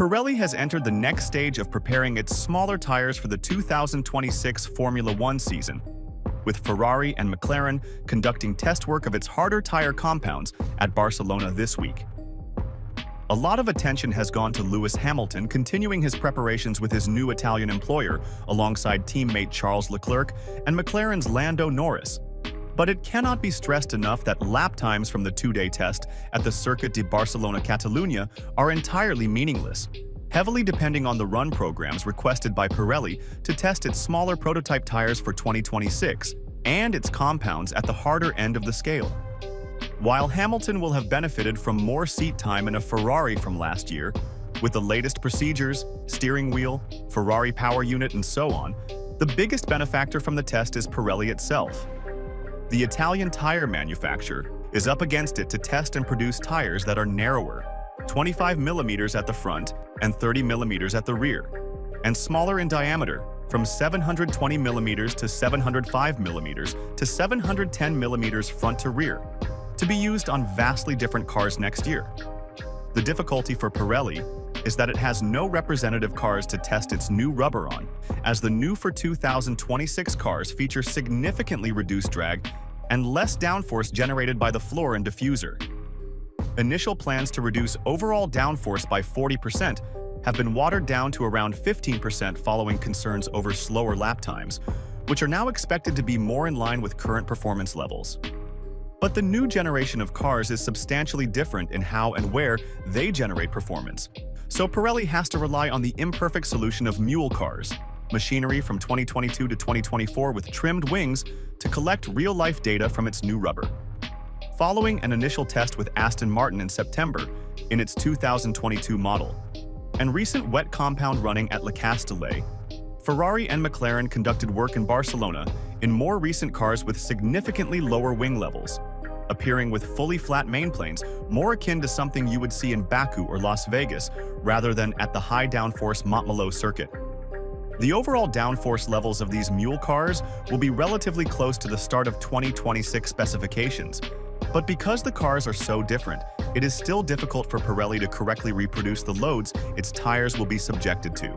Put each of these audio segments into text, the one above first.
Pirelli has entered the next stage of preparing its smaller tires for the 2026 Formula One season, with Ferrari and McLaren conducting test work of its harder tire compounds at Barcelona this week. A lot of attention has gone to Lewis Hamilton continuing his preparations with his new Italian employer alongside teammate Charles Leclerc and McLaren's Lando Norris. But it cannot be stressed enough that lap times from the two-day test at the Circuit de Barcelona-Catalunya are entirely meaningless, heavily depending on the run programs requested by Pirelli to test its smaller prototype tires for 2026 and its compounds at the harder end of the scale. While Hamilton will have benefited from more seat time in a Ferrari from last year, with the latest procedures, steering wheel, Ferrari power unit, and so on, the biggest benefactor from the test is Pirelli itself. The Italian tire manufacturer is up against it to test and produce tires that are narrower, 25 millimeters at the front and 30 millimeters at the rear, and smaller in diameter, from 720 millimeters to 705 millimeters to 710 millimeters front to rear, to be used on vastly different cars next year. The difficulty for Pirelli is that it has no representative cars to test its new rubber on, as the new for 2026 cars feature significantly reduced drag and less downforce generated by the floor and diffuser. Initial plans to reduce overall downforce by 40% have been watered down to around 15% following concerns over slower lap times, which are now expected to be more in line with current performance levels. But the new generation of cars is substantially different in how and where they generate performance. So Pirelli has to rely on the imperfect solution of mule cars, machinery from 2022 to 2024 with trimmed wings to collect real-life data from its new rubber. Following an initial test with Aston Martin in September in its 2022 model, and recent wet compound running at Le Castellet, Ferrari and McLaren conducted work in Barcelona in more recent cars with significantly lower wing levels, appearing with fully flat mainplanes more akin to something you would see in Baku or Las Vegas rather than at the high downforce Montmeló circuit. The overall downforce levels of these mule cars will be relatively close to the start of 2026 specifications, but because the cars are so different, it is still difficult for Pirelli to correctly reproduce the loads its tires will be subjected to.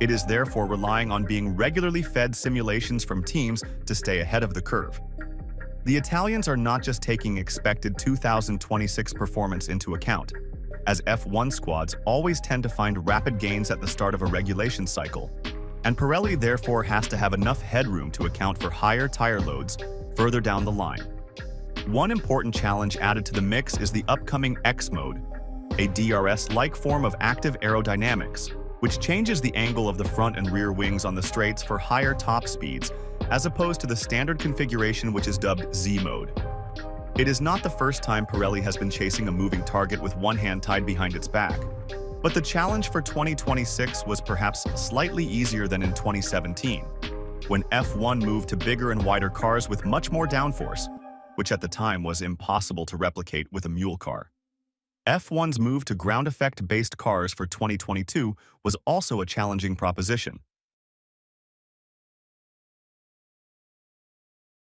It is therefore relying on being regularly fed simulations from teams to stay ahead of the curve. The Italians are not just taking expected 2026 performance into account, as F1 squads always tend to find rapid gains at the start of a regulation cycle, and Pirelli therefore has to have enough headroom to account for higher tire loads further down the line. One important challenge added to the mix is the upcoming X mode, a DRS-like form of active aerodynamics, which changes the angle of the front and rear wings on the straights for higher top speeds, as opposed to the standard configuration which is dubbed Z mode. It is not the first time Pirelli has been chasing a moving target with one hand tied behind its back, but the challenge for 2026 was perhaps slightly easier than in 2017, when F1 moved to bigger and wider cars with much more downforce, which at the time was impossible to replicate with a mule car. F1's move to ground effect-based cars for 2022 was also a challenging proposition.